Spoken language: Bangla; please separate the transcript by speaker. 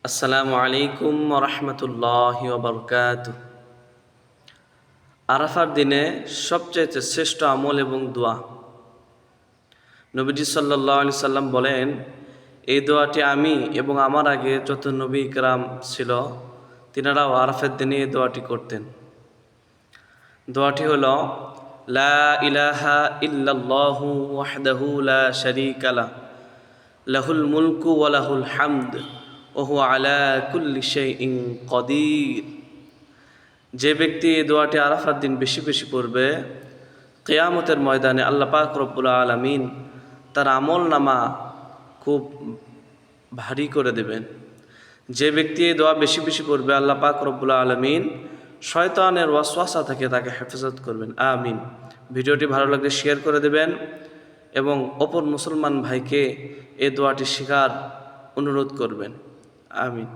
Speaker 1: আসসালামু আলাইকুম রহমতুল্লাহি ওবরকাতুহ। আরাফার দিনে সবচেয়ে শ্রেষ্ঠ আমল এবং দোয়া, নবীজি সাল্লাল্লাহু আলাইহি সাল্লাম বলেন, এই দোয়াটি আমি এবং আমার আগে যত নবী کرام ছিল তিনারাও আরাফার দিনে এই দোয়াটি করতেন। দোয়াটি হলো, লা ইলাহা ইল্লাল্লাহু ওয়াহদাহু লা শারীকা লাহু লাহুল মুলকু ওয়া লাহুল হামদ ওয়া হুয়া আলা কুল্লি শাইইন কাদির। যে ব্যক্তি এই দোয়াটি আরাফার দিন বেশি বেশি পড়বে, কিয়ামতের ময়দানে আল্লাহ পাক রব্বুল আলামিন তার আমল নামা খুব ভারী করে দেবেন। যে ব্যক্তি এই দোয়া বেশি বেশি পড়বে, আল্লাহ পাক রব্বুল আলামিন শয়তানের ওয়াসওয়াসা থেকে তাকে হেফাজত করবেন। আমিন। ভিডিওটি ভালো লাগলে শেয়ার করে দেবেন এবং অপর মুসলমান ভাইকে এই দোয়াটি শেখার অনুরোধ করবেন। আমিন।